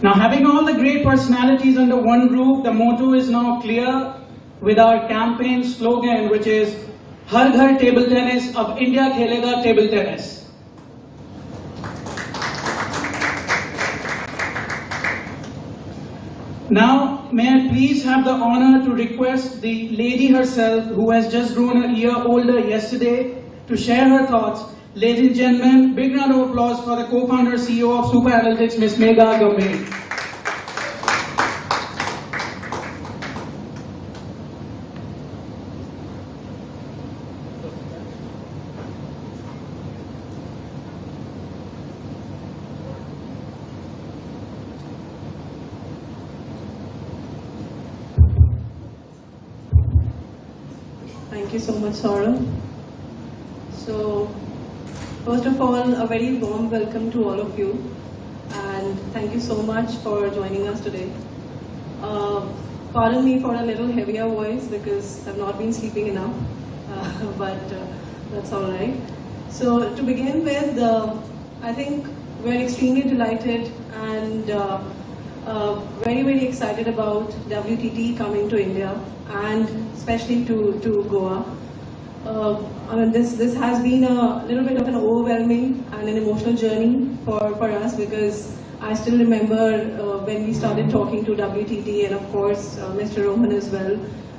Now, having all the great personalities under one roof, the motto is now clear with our campaign slogan, which is "Har Ghar Table Tennis, Ab India Khelega Table Tennis." Now, may I please have the honor to request the lady herself, who has just grown a year older yesterday, to share her thoughts. Ladies and gentlemen, big round of applause for the co-founder CEO of Super Analytics, Ms. Megha Gambhir. Thank you so much, Saurabh. So, first of all, a very warm welcome to all of you, and thank you so much for joining us today. Pardon me for a little heavier voice because I've not been sleeping enough, but that's all right. So, to begin with, I think we're extremely delighted and very, very excited about WTT coming to India and especially to Goa. I mean, this has been a little bit of an overwhelming and an emotional journey for us, because I still remember when we started talking to WTT and of course Mr. Rohan as well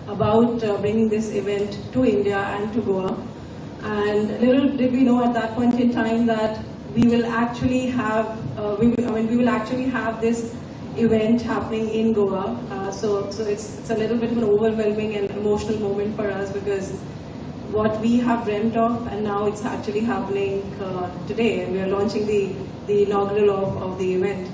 about bringing this event to India and to Goa. And little did we know at that point in time that we will actually have we will actually have this event happening in Goa. So it's a little bit of an overwhelming and emotional moment for us, because what we have dreamt of, and now it's actually happening today, and we are launching the inaugural of the event.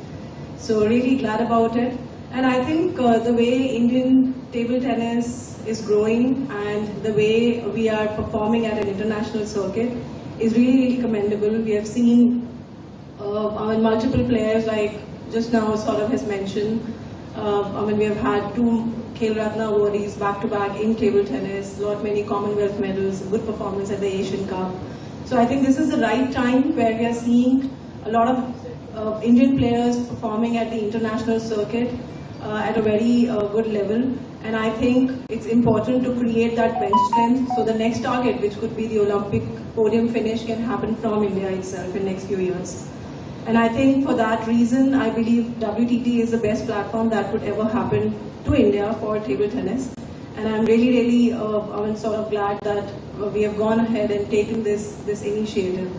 So really glad about it. And I think the way Indian table tennis is growing and the way we are performing at an international circuit is really, really commendable. We have seen multiple players, like just now Saurabh has mentioned. We have had 2 Khel Ratna awardees back-to-back in table tennis, many Commonwealth medals, good performance at the Asian Cup. So I think this is the right time where we are seeing a lot of Indian players performing at the international circuit at a very good level. And I think it's important to create that bench strength, so the next target, which could be the Olympic podium finish, can happen from India itself in the next few years. And I think for that reason, I believe WTT is the best platform that could ever happen to India for table tennis. And I'm really, really sort of glad that we have gone ahead and taken this initiative.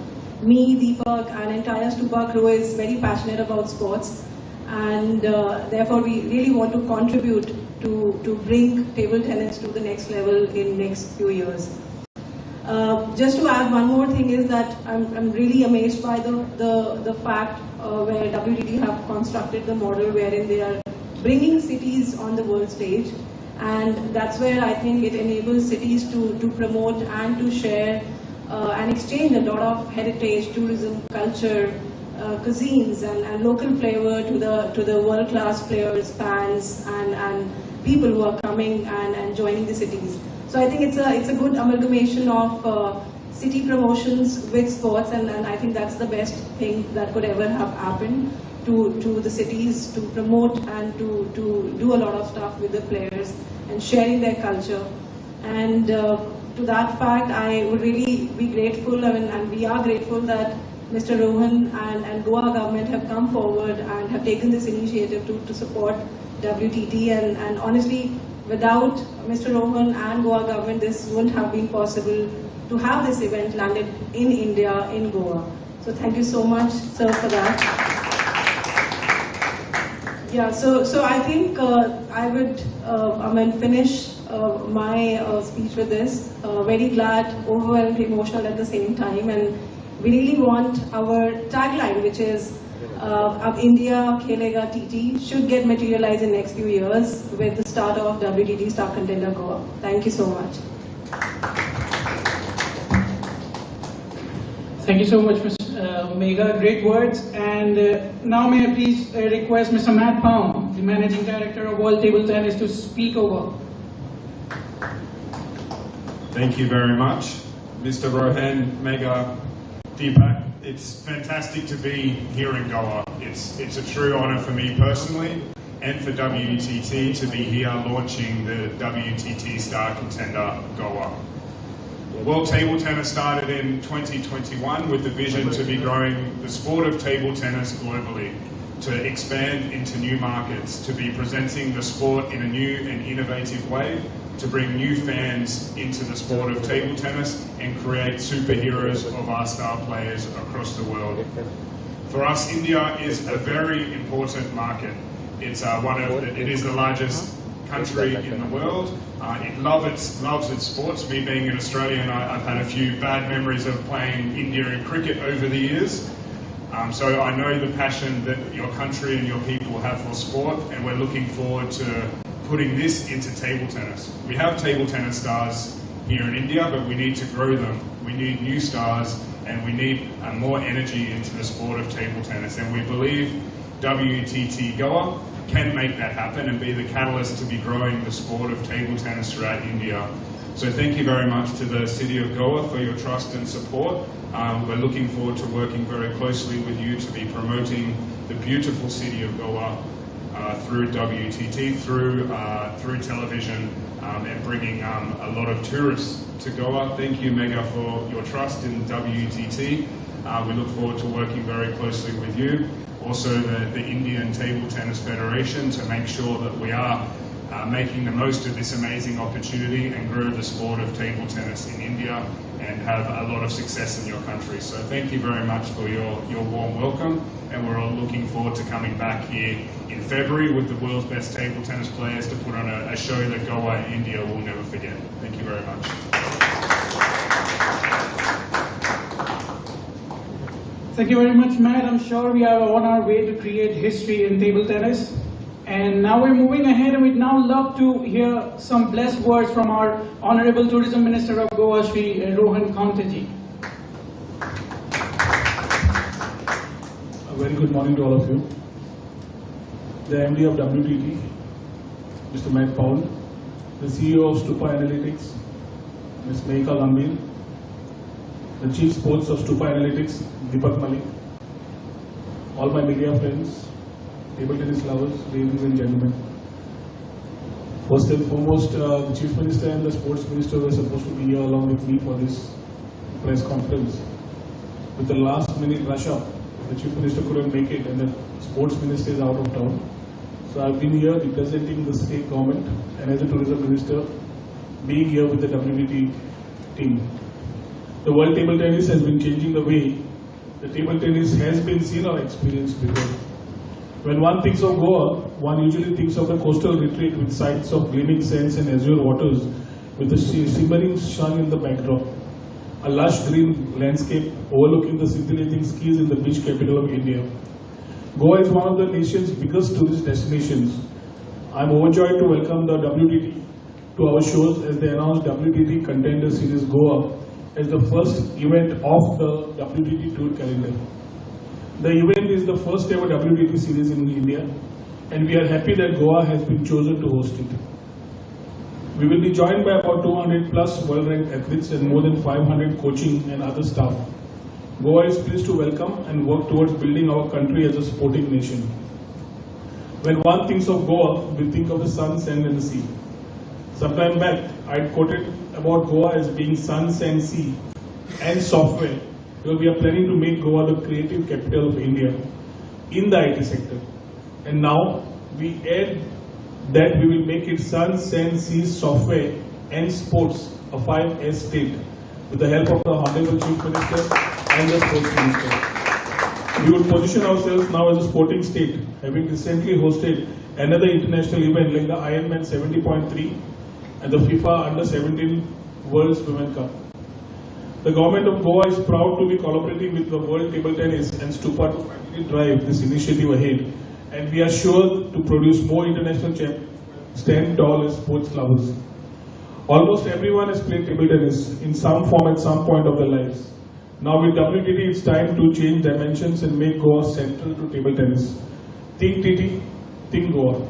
Me, Deepak, and entire Stupa crew is very passionate about sports, and therefore we really want to contribute to bring table tennis to the next level in next few years. Just to add one more thing is that I'm really amazed by the fact where WTT have constructed the model wherein they are bringing cities on the world stage, and that's where I think it enables cities to promote and to share and exchange a lot of heritage, tourism, culture, cuisines and local flavor to the world-class players, fans and people who are coming and joining the cities. So I think it's a good amalgamation of city promotions with sports, and I think that's the best thing that could ever have happened to the cities, to promote and to do a lot of stuff with the players and sharing their culture. And to that fact, I would really be grateful, and we are grateful that Mr. Rohan and Goa government have come forward and have taken this initiative to support WTT, and honestly, without Mr. Rohan and Goa government, this wouldn't have been possible to have this event landed in India, in Goa. So thank you so much, sir, for that. Yeah, so I think I would finish my speech with this. Very glad, overwhelmed, emotional at the same time, and we really want our tagline, which is Ab India Khelega TT, should get materialized in next few years with the start of WTT Star Contender Goa. Thank you so much. Thank you so much, Ms. Megha. Great words. And now may I please request Mr. Matt Palm, the Managing Director of World Table Tennis, to speak over. Thank you very much, Mr. Rohan, Megha, Deepak. It's fantastic to be here in Goa. It's a true honour for me personally and for WTT to be here launching the WTT Star Contender Goa. World Table Tennis started in 2021 with the vision to be growing the sport of table tennis globally, to expand into new markets, to be presenting the sport in a new and innovative way, to bring new fans into the sport of table tennis and create superheroes of our star players across the world. For us, India is a very important market. It's it is the largest country in the world. It loves its sports. Me being an Australian, I've had a few bad memories of playing India in cricket over the years. So I know the passion that your country and your people have for sport, and we're looking forward to putting this into table tennis. We have table tennis stars here in India, but we need to grow them. We need new stars, and we need more energy into the sport of table tennis. And we believe WTT Goa can make that happen and be the catalyst to be growing the sport of table tennis throughout India. So thank you very much to the City of Goa for your trust and support. We're looking forward to working very closely with you to be promoting the beautiful City of Goa through WTT, through television, and bringing a lot of tourists to Goa. Thank you, Mega, for your trust in WTT. We look forward to working very closely with you. Also the Indian Table Tennis Federation, to make sure that we are making the most of this amazing opportunity and grow the sport of table tennis in India and have a lot of success in your country. So thank you very much for your warm welcome, and we're all looking forward to coming back here in February with the world's best table tennis players to put on a show that Goa and India will never forget. Thank you very much. Thank you very much, Matt. I'm sure we are on our way to create history in table tennis. And now we're moving ahead, and we'd now love to hear some blessed words from our Honorable Tourism Minister of Goa, Shri Rohan Kanteji. A very good morning to all of you. The MD of WTT, Mr. Matt Paul, the CEO of Stupa Analytics, Ms. Mehika Lambir, the Chief Sports of Stupa Analytics, Deepak Malik, all my media friends, table tennis lovers, ladies and gentlemen. First and foremost, the Chief Minister and the Sports Minister were supposed to be here along with me for this press conference. With the last minute rush up, the Chief Minister couldn't make it and the Sports Minister is out of town. So I've been here representing the state government, and as a Tourism Minister, being here with the WTT team. The World Table Tennis has been changing the way the table tennis has been seen or experienced before. When one thinks of Goa, one usually thinks of a coastal retreat with sights of gleaming sands and azure waters with the shimmering sun in the backdrop. A lush green landscape overlooking the scintillating skies in the beach capital of India. Goa is one of the nation's biggest tourist destinations. I am overjoyed to welcome the WTT to our shows as they announced WTT Contender Series Goa as the first event of the WTT Tour calendar. The event is the first ever WTT series in India, and we are happy that Goa has been chosen to host it. We will be joined by about 200 plus world-ranked athletes and more than 500 coaching and other staff. Goa is pleased to welcome and work towards building our country as a sporting nation. When one thinks of Goa, we think of the sun, sand and the sea. Sometime back, I quoted about Goa as being sun, sand, sea and software, because we are planning to make Goa the creative capital of India in the IT sector. And now we add that we will make it sun, sand, sea, software and sports, a 5S state, with the help of the Honorable Chief Minister and the Sports Minister. We would position ourselves now as a sporting state, having recently hosted another international event like the Ironman 70.3 and the FIFA Under-17 World Women's Cup. The government of Goa is proud to be collaborating with the World Table Tennis and Stupa to finally drive this initiative ahead, and we are sure to produce more international champions who stand tall as sports lovers. Almost everyone has played table tennis in some form at some point of their lives. Now with WTT, it's time to change dimensions and make Goa central to table tennis. Think TT, think Goa.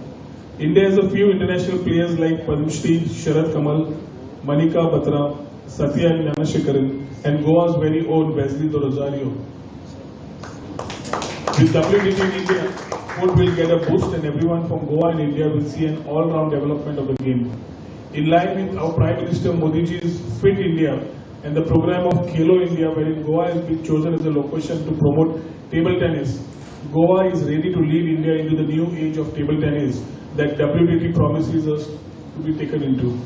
India has a few international players like Padma Shri, Sharad Kamal, Manika Batra, Satya Gnanashekaran, and Goa's very own Wesley Do Rosario With WTT in India, sport will get a boost and everyone from Goa and India will see an all-round development of the game. In line with our Prime Minister Modi ji's Fit India and the program of Khelo India, wherein Goa has been chosen as a location to promote table tennis, Goa is ready to lead India into the new age of table tennis that WTT promises us to be taken into.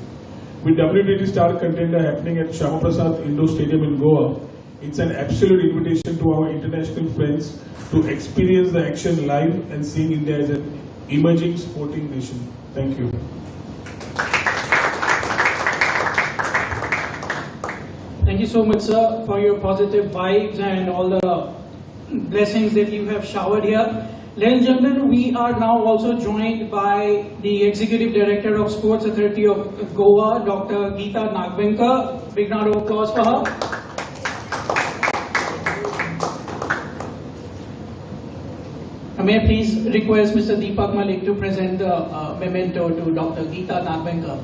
With WTT Star Contender happening at Shama Prasad Indoor Stadium in Goa, it's an absolute invitation to our international friends to experience the action live and seeing India as an emerging sporting nation. Thank you. Thank you so much, sir, for your positive vibes and all the blessings that you have showered here. Ladies and gentlemen, we are now also joined by the Executive Director of Sports Authority of Goa, Dr. Geeta Nagvenkar. Big round of applause for her. May I please request Mr. Deepak Malik to present the memento to Dr. Geeta Nagvenkar.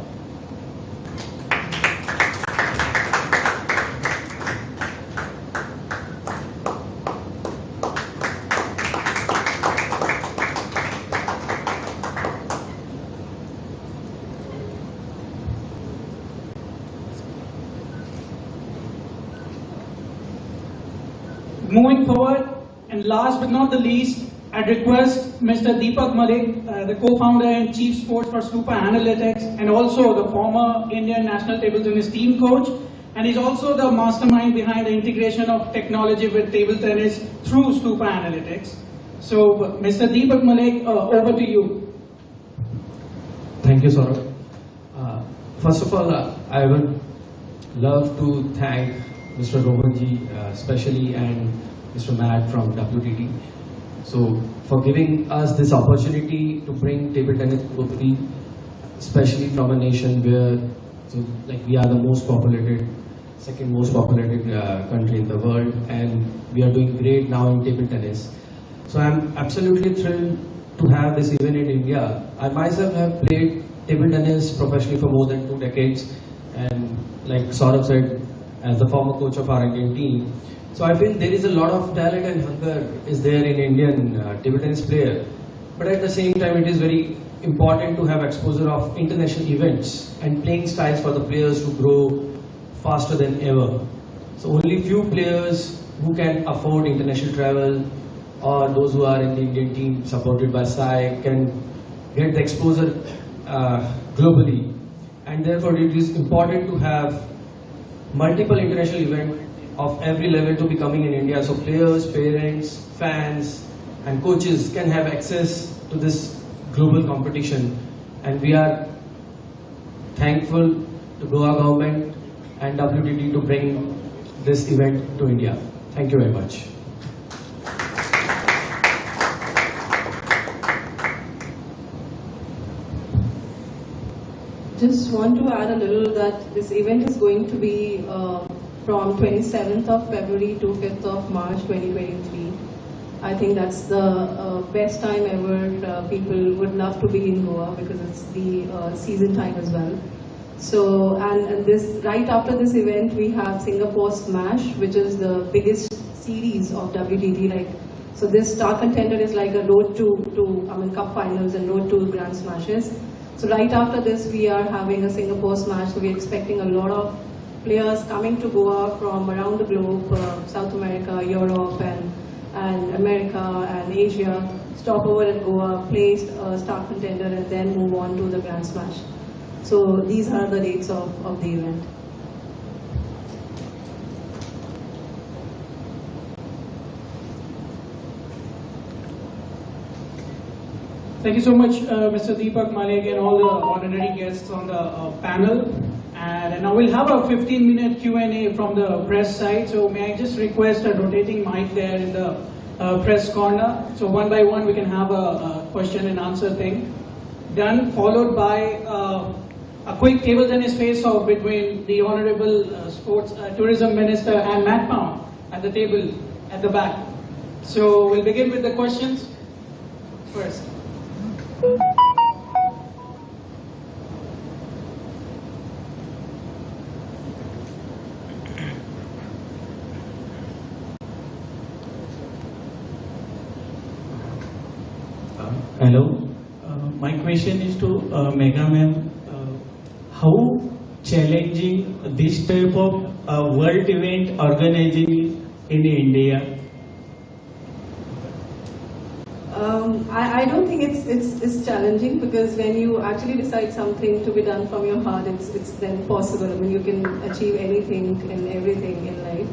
Moving forward, and last but not the least, I'd request Mr. Deepak Malik, the co-founder and chief sports for Stupa Analytics, and also the former Indian national table tennis team coach, and he's also the mastermind behind the integration of technology with table tennis through Stupa Analytics. So, Mr. Deepak Malik, over to you. Thank you, Saurabh. First of all, I would love to thank Mr. Rohanji especially and Mr. Matt from WTT. So for giving us this opportunity to bring table tennis globally, especially from a nation where we are the most populated, second most populated country in the world, and we are doing great now in table tennis. So I'm absolutely thrilled to have this event in India. I myself have played table tennis professionally for more than 2 decades, and like Saurabh said, as the former coach of our Indian team, so I feel there is a lot of talent and hunger is there in Indian table tennis player. But at the same time, it is very important to have exposure of international events and playing styles for the players to grow faster than ever. So only few players who can afford international travel or those who are in the Indian team supported by SAI can get the exposure globally. And therefore it is important to have multiple international events of every level to be coming in India, so players, parents, fans and coaches can have access to this global competition, and we are thankful to Goa government and WTT to bring this event to India. Thank you very much. Just want to add a little that this event is going to be from 27th of February to 5th of March 2023. I think that's the best time ever. People would love to be in Goa because it's the season time as well. So, and this right after this event, we have Singapore Smash, which is the biggest series of WTT. So this Star Contender is like a road to Cup finals and road to Grand Smashes. So right after this, we are having a Singapore Smash. So we're expecting a lot of players coming to Goa from around the globe, South America, Europe, and America and Asia, stop over at Goa, play Star Contender, and then move on to the Grand Smash. So these are the dates of the event. Thank you so much, Mr. Deepak Malik and all the honorary guests on the panel. And now we'll have a 15-minute Q&A from the press side. So may I just request a rotating mic there in the press corner. So one by one we can have a question and answer thing done, followed by a quick table tennis face-off between the Honorable Sports Tourism Minister and Matt Pound at the table at the back. So we'll begin with the questions first. Hello. My question is to Mega Ma'am. How challenging this type of world event organizing in India? I don't think it's challenging, because when you actually decide something to be done from your heart, it's then possible. I mean, you can achieve anything and everything in life.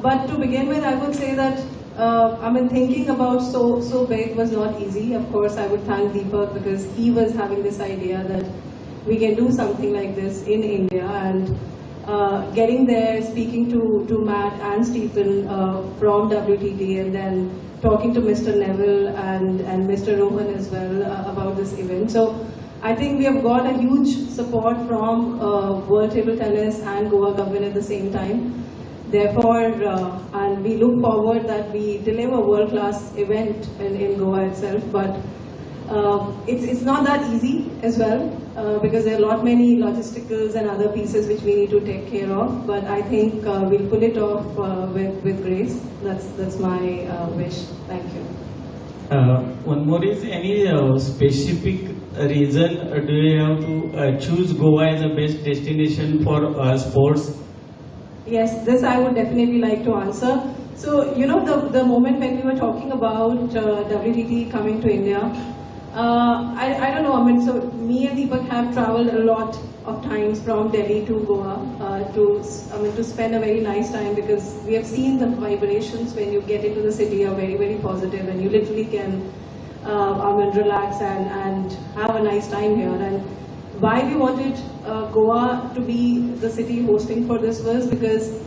But to begin with, I would say that thinking about so big was not easy. Of course, I would thank Deepak, because he was having this idea that we can do something like this in India, and getting there, speaking to Matt and Stephen from WTT, and then talking to Mr. Neville and Mr. Rohan as well about this event. So I think we have got a huge support from World Table Tennis and Goa government at the same time. Therefore, and we look forward that we deliver a world-class event in Goa itself. But it's not that easy as well, because there are many logisticals and other pieces which we need to take care of. But I think we'll pull it off with grace. That's my wish. Thank you. One more is, any specific reason do you have to choose Goa as a best destination for sports? Yes, this I would definitely like to answer. So, you know, the moment when we were talking about WTT coming to India, I don't know, so me and Deepak have traveled a lot of times from Delhi to Goa to spend a very nice time, because we have seen the vibrations when you get into the city are very, very positive, and you literally can relax and have a nice time here. And why we wanted Goa to be the city hosting for this was because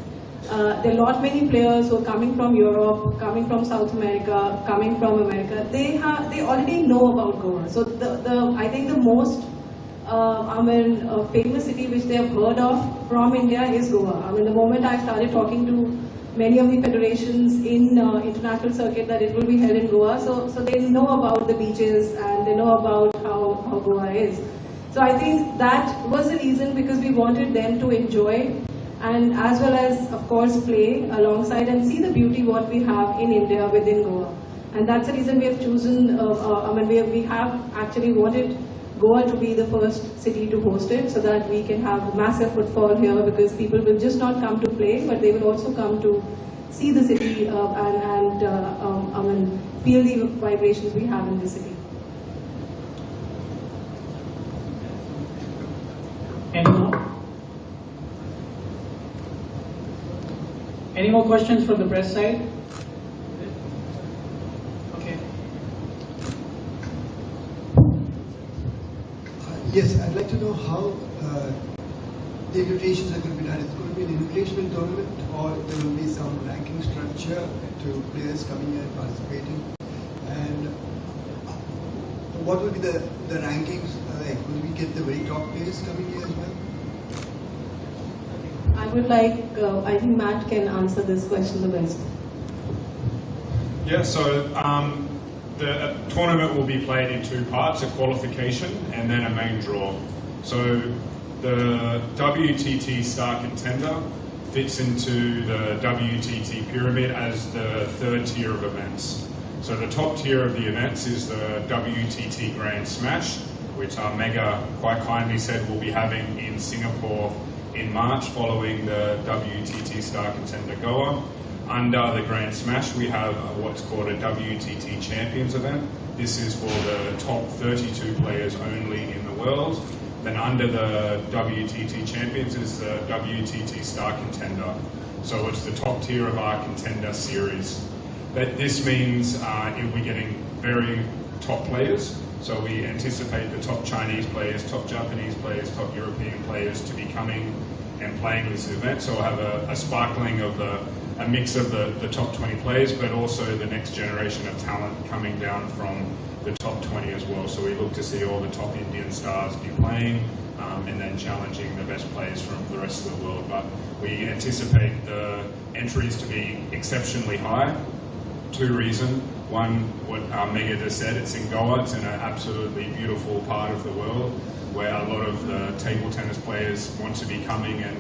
there are many players who are coming from Europe, coming from South America, coming from America. They already know about Goa. So I think the most famous city which they have heard of from India is Goa. The moment I started talking to many of the federations in international circuit that it will be held in Goa, so they know about the beaches and they know about how Goa is. So I think that was the reason, because we wanted them to enjoy, and as well as, of course, play alongside and see the beauty what we have in India within Goa. And that's the reason we have chosen, we have actually wanted Goa to be the first city to host it, so that we can have massive footfall here, because people will just not come to play, but they will also come to see the city and feel the vibrations we have in the city. Any more questions from the press side? Okay. Yes, I'd like to know how the invitations are going to be done. It's going to be an invitational tournament, or there will be some ranking structure to players coming in and participating. And what will be the rankings like? Will we get the very top players coming here as well? I would like, I think Matt can answer this question the best. Yeah, so the tournament will be played in two parts, a qualification and then a main draw. So the WTT Star Contender fits into the WTT pyramid as the third tier of events. So the top tier of the events is the WTT Grand Smash, which our Mega quite kindly said we'll be having in Singapore in March following the WTT Star Contender Goa. Under the Grand Smash we have what's called a WTT Champions event. This is for the top 32 players only in the world. Then under the WTT Champions is the WTT Star Contender. So it's the top tier of our Contender series. But this means we're getting very top players. So we anticipate the top Chinese players, top Japanese players, top European players to be coming and playing this event. So we'll have a sparkling of a mix of the top 20 players, but also the next generation of talent coming down from the top 20 as well. So we look to see all the top Indian stars be playing and then challenging the best players from the rest of the world. But we anticipate the entries to be exceptionally high. Two reasons. One, what Mega just said, it's in Goa. It's in an absolutely beautiful part of the world where a lot of the table tennis players want to be coming and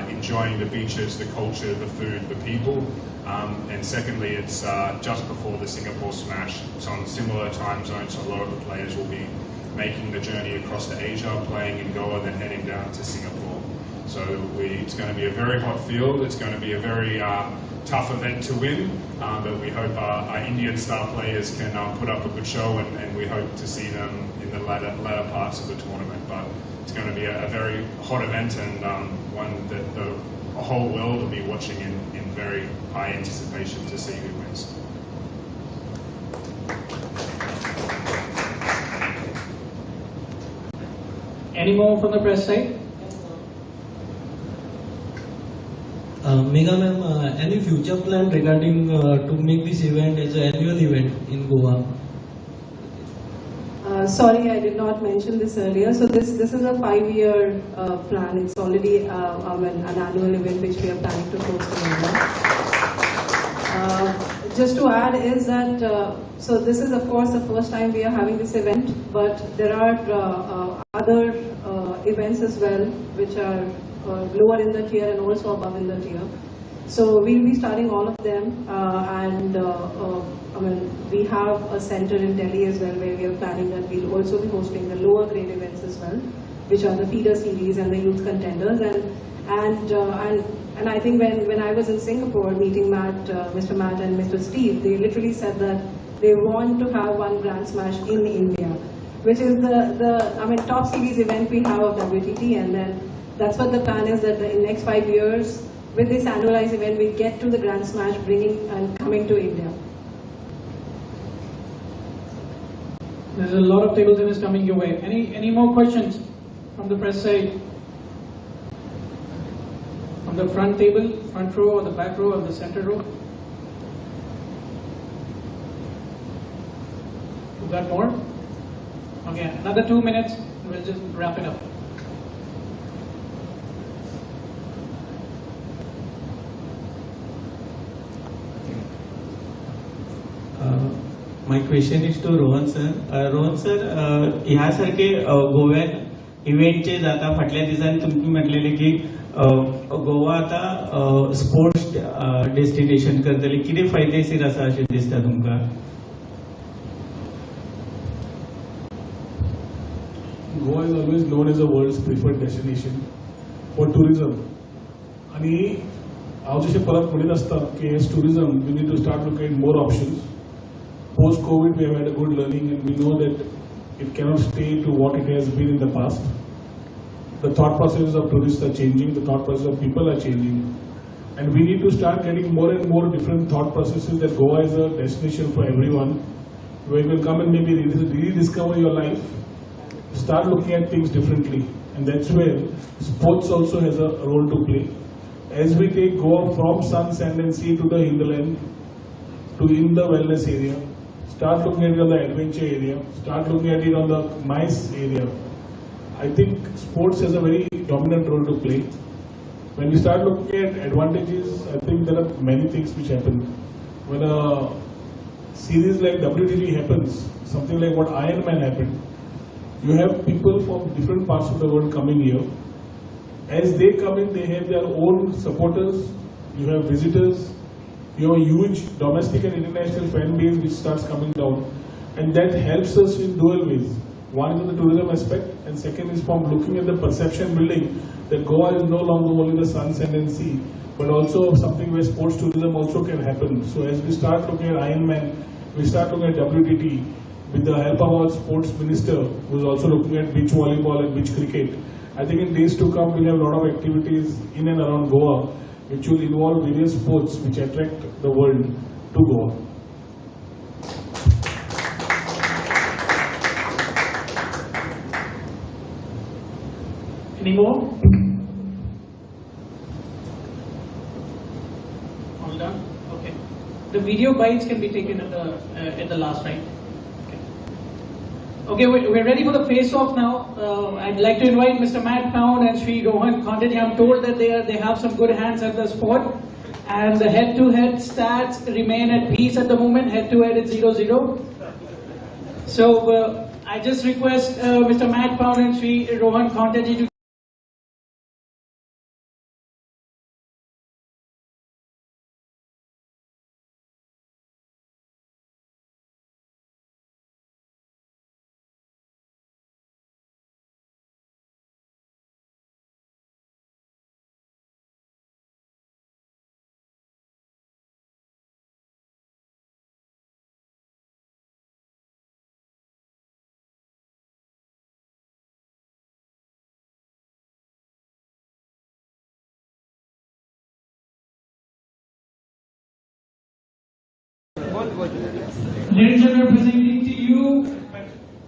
enjoying the beaches, the culture, the food, the people. And secondly, it's just before the Singapore Smash. It's on similar time zones, so a lot of the players will be making the journey across to Asia, playing in Goa, then heading down to Singapore. So it's going to be a very hot field. It's going to be a very tough event to win, but we hope our Indian star players can put up a good show, and we hope to see them in the latter parts of the tournament. But it's going to be a very hot event, and one that the whole world will be watching in very high anticipation to see who wins. Any more from the press side? Megha ma'am, any future plan regarding to make this event as an annual event in Goa? Sorry, I did not mention this earlier. So this is a 5-year plan. It's already an annual event which we are planning to host in India. Just to add is that, so this is of course the first time we are having this event, but there are other events as well which are lower in the tier and also above in the tier. So we'll be starting all of them, and we have a center in Delhi as well where we are planning that we'll also be hosting the lower grade events as well, which are the feeder series and the youth contenders. And I think when I was in Singapore meeting Mr. Matt and Mr. Steve, they literally said that they want to have one Grand Smash in India, which is the top series event we have of WTT, and then that's what the plan is, that in the next 5 years, with this annualized event, we get to the Grand Smash, bringing and coming to India. There's a lot of table tennis coming your way. Any more questions from the press side? From the front table, front row, or the back row, or the center row? You got more? Okay, another 2 minutes, and we'll just wrap it up. My question is to Rohan sir. Rohan sir, ह्यासारखे गोव्यात इव्हेंटचे जाता फाटल्या दिसांनी तुम्ही म्हटलेले की गोवा आता sports destination करतले, किती फायदेशीर आसा अशें दिसता तुमकां? Goa is always known as the world's preferred destination for tourism. आणि हांव जशें परत म्हणीत आसता की as tourism we need to start looking at more options. Post COVID we have had a good learning, and we know that it cannot stay to what it has been in the past. The thought processes of tourists are changing, the thought process of people are changing, and we need to start getting more and more different thought processes that Goa is a destination for everyone, where you will come and maybe rediscover your life, start looking at things differently, and that's where sports also has a role to play. As we take Goa from sun, sand and sea to the hinterland, to in the wellness area, start looking at it on the adventure area, start looking at it on the MICE area. I think sports has a very dominant role to play. When we start looking at advantages, I think there are many things which happen. When a series like WTT happens, something like what Ironman happened, you have people from different parts of the world coming here. As they come in, they have their own supporters, you have visitors, you have a huge domestic and international fan base which starts coming down, and that helps us in dual ways. One is the tourism aspect, and second is from looking at the perception building that Goa is no longer only the sun, sand and sea, but also something where sports tourism also can happen. So as we start looking at Ironman, we start looking at WTT with the help of our sports minister, who is also looking at beach volleyball and beach cricket. I think in days to come we'll have a lot of activities in and around Goa which will involve various sports which attract the world to Goa. Any more? All done? Okay. The video bites can be taken at the last, right? Okay, we're ready for the face-off now. I'd like to invite Mr. Matt Pound and Sri Rohan Konkani. I'm told that they have some good hands at the sport. And the head-to-head stats remain at peace at the moment. Head-to-head is 0-0. So I just request Mr. Matt Pound and Sri Rohan Konkani to Ladies and gentlemen, presenting to you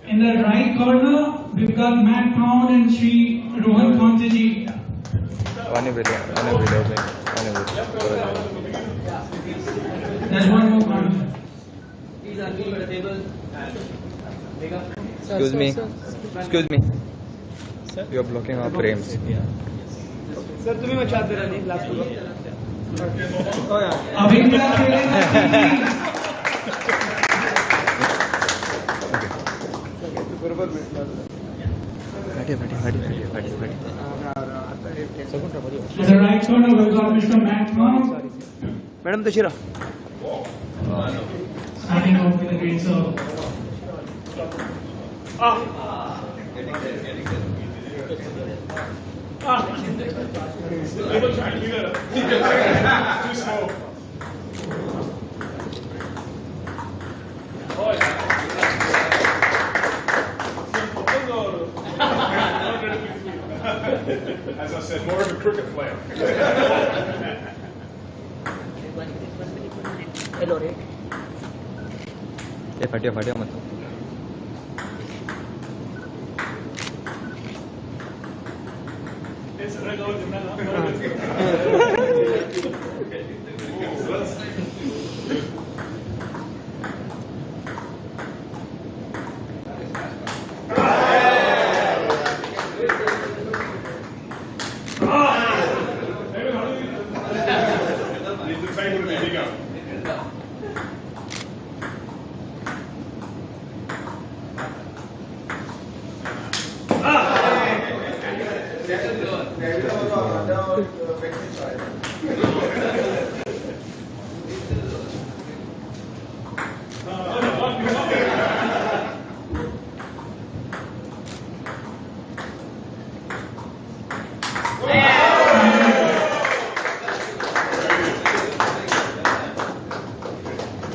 in the right corner, we've got Matt Pound and Sri Rohan Kantaji. There's one more corner. Excuse me. You are blocking our frames. Abhinda खेलेगा To the right corner, we've got Mr. Matt Pound. Madam Tashira. Starting off with a great serve. Too slow. As I said, more of a cricket player. फटिया मत Need the table to be bigger.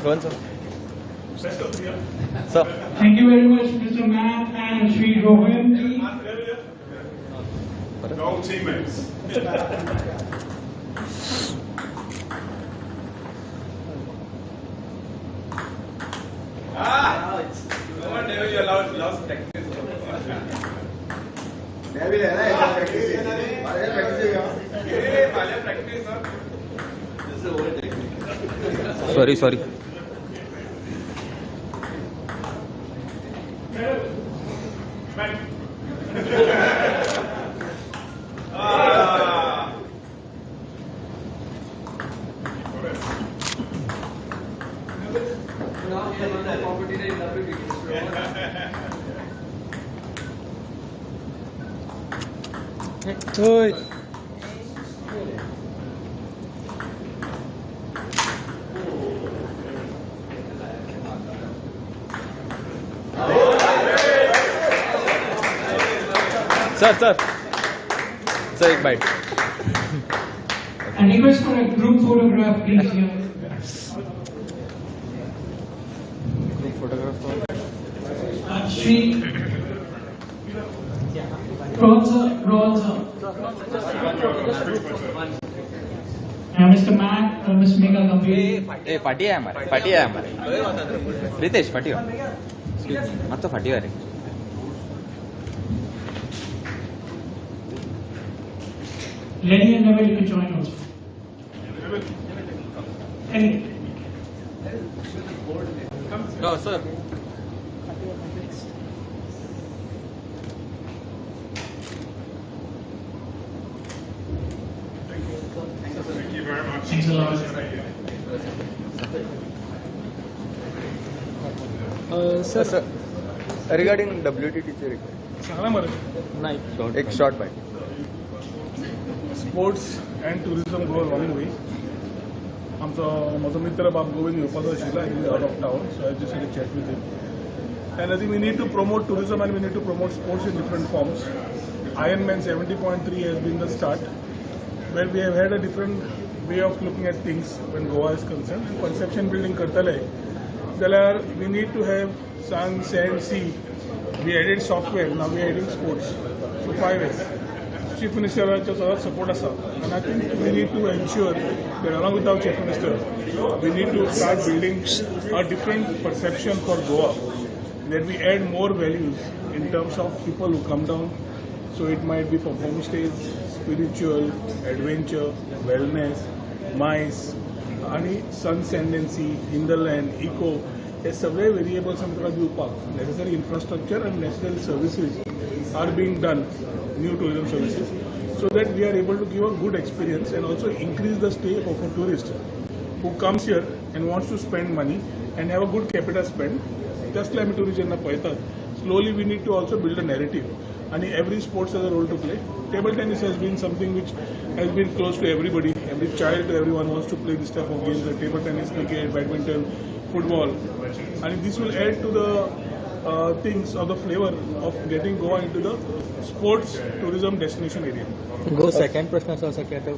Rohan sir. Thank you very much, Mr. Matt and Sri Rohan. Goal teammates. Sorry. Sir, एक bite. And request for a group photograph, please. Here. Group photograph. Sri Rohan sir. And Mr. Matt, Ms. Megha Gambhir. फटी है हमारे रितेश फटी हो मत तो फटी हो रे Lenny and Naval, you can join also. No, sir. Thank you very much. Thanks a lot. Sir, regarding WTT एक short bite. Sports and tourism go a long way. माझा मित्र बाप गोविंद येवपाचो आशिल्लो he is out of town, so I just had a chat with him. And I think we need to promote tourism and we need to promote sports in different forms. Ironman 70.3 has been the start, where we have had a different way of looking at things when Goa is concerned. And conception building करतले, जाल्यार we need to have sun, sand, sea. We added software, now we are adding sports. So 5 ways. Chief Minister's support asa. And I think we need to ensure that along with our Chief Minister, we need to start building a different perception for Goa, that we add more values in terms of people who come down. So it might be from homestays, spiritual, adventure, wellness, MICE, आणि सनसेंडन्सी, हिंदलँड, eco हे सगळे variables आमकां दिवपाक necessary infrastructure and necessary services are being done, new tourism services, so that we are able to give a good experience and also increase the stay of a tourist who comes here and wants to spend money and have a good capita spend. Just like tourists जेन्ना पळयतात, slowly we need to also build a narrative. And every sports has a role to play. Table tennis has been something which has been close to everybody. Every child, everyone wants to play this type of games, like table tennis, cricket, badminton, football. And this will add to the things or the flavor of getting Goa into the sports tourism destination area. Go second प्रश्न असो आसा की आतां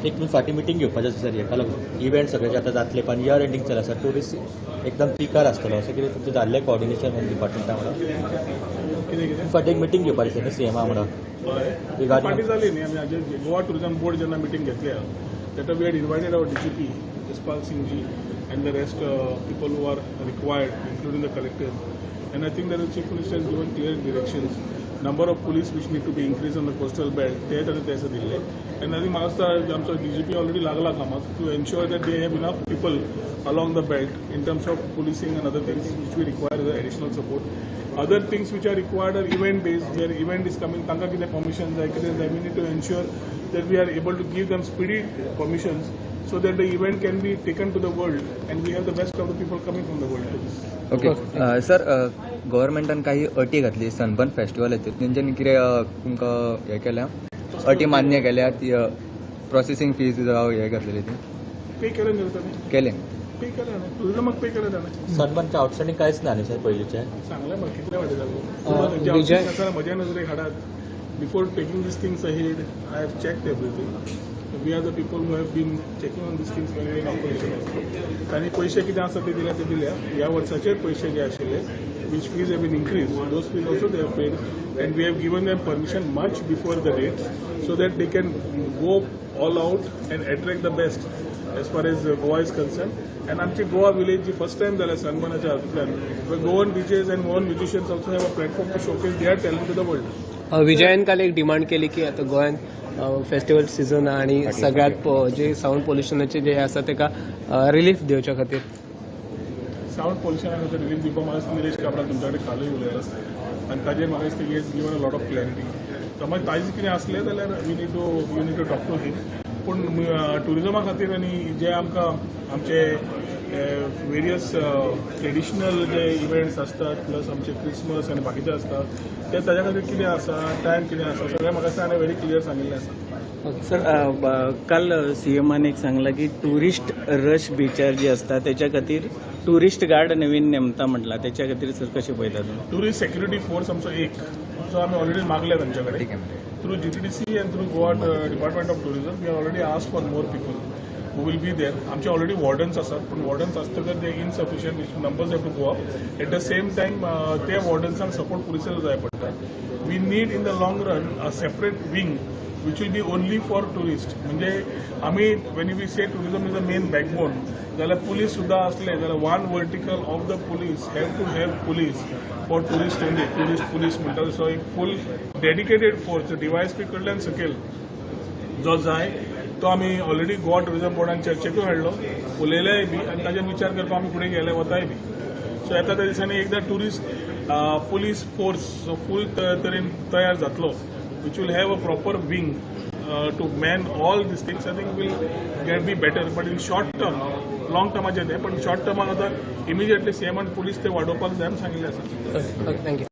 एक फाटी meeting घेवपाचें आसा sir हेका लागून इव्हेंट सगळे आतां जातले पण इयर एंडिंग चला सर टुरिस्ट एकदम पिकार आसतलो अशें कितें तुमचें जाल्लें कॉर्डिनेशन डिपार्टमेंटा वांगडा फाटी एक मिटींग घेवपाची सर सीएमा वांगडा फाटी जाली न्ही आमी गोवा टुरिजम बोर्ड जेन्ना मिटींग घेतल्या तेन्ना we had invited our DGP Jaspal Singh ji and the rest people who are required, including the collectors. And I think that the Chief Minister has given clear directions. Number of police which need to be increased on the coastal belt, they are delay. And I think Master DGP already lagla kamak to ensure that they have enough people along the belt in terms of policing and other things which we require the additional support. Other things which are required are event based. Their event is coming, tanga ki permissions, we need to ensure that we are able to give them speedy permissions so that the event can be taken to the world and we have the best of the people coming from the world. Okay, sir गव्हर्मेंटान काही अटी घातली sunburn festival येते तेंच्यांनी कितें तुमकां हें केल्या अटी मान्य केल्या ती प्रोसेसिंग फीज जावं हें घातलेली ती पे केलें न्ही तांणी केलें पे केलें न्ही टुरिजमाक पे केलें ताणें सनबर्नचें आउटस्टँडिंग कांयच ना न्ही सर पयलींचें सांगलें म्हाका कितले फावटी जालें म्हज्या नजरेक हाडात before taking these things ahead I have checked everything. We are the people who have been checking on these things when we are in operation also. तांणी पैसे कितें आसा ते दिल्या ह्या वर्साचे पैसे जे आशिल्ले which fees have been increased, those fees also they have paid, and we have given them permission much before the date so that they can go all out and attract the best as far as Goa is concerned. And आमची Goa village जी first time जाल्या सनबर्नाच्या हातूंतल्यान where Goan DJs and Goan musicians also have a platform to showcase their talent to the world. विजयान काल एक demand केली की आता गोंयान festival season आणि सगळ्यात जे साऊंड पोल्युशनाचे जे आसा ताका रिलीफ दिवच्या खातीर साऊंड पोल्युशनाक जर रिलीफ दिवपाक म्हाका निलेश काब्राल तुमच्या कडेन कालूय उलयलो आसता आनी ताजेर म्हाका दिसता की has given a lot of clarity समज ताजें कितें आसलें जाल्यार you need to talk to him पूण टुरिजमा खातीर आनी जे आमकां आमचे वेरियस ट्रेडिशनल जे इव्हेंट्स असतात प्लस आमचे क्रिसमस आनी बाकीचे असतात ते ताज्या खातीर कितें आसा टायम कितें आसा सगळें म्हाका ताणें व्हेरी क्लियर सांगिल्लें आसा. सर काल सीएमान एक सांगला की टुरिस्ट रश बिचार जे असता त्याच्या खातीर टुरिस्ट गार्ड नवीन नेमता म्हटला त्याच्या खातीर सर कशें पळयता तुमी टुरिस्ट सेक्युरिटी फोर्स आमचो एक जो आमी ऑलरेडी मागल्या तांचे कडेन through GTDC and through Goa Department of Tourism we have already asked for more people who will be there. आमचे ऑलरेडी वॉर्डन्स आसात पूण वॉर्डन्स आसतकर ते insufficient numbers have to go up at the same time ते वॉर्डन्सांक support पुलिसांक जाय पडटा. We need in the long run a separate wing which will be only for tourists. म्हणजे आमी when we say tourism is the main backbone जाल्यार police सुद्दां असले जाल्यार one vertical of the police have to have police for tourist only. Tourist police म्हणटा तसो एक full dedicated force DYSP कडल्यान सकयल जो जाय तो आमी ऑलरेडी गोवा टुरिजम बोर्डान चर्चेकूय हाडलो उलयलेय बी आनी ताजेर विचार करपाक आमी फुडें गेले वताय बी. सो येता त्या दिसांनी एकदां टुरिस्ट पुलीस फोर्स फूल तरेन तयार जातलो which will have a proper wing to man all these things. I think will be better. But in short term, long term, but in short term, immediately CM and police they वाडोवपाक जाय सांगिल्लें आसा. Thank you.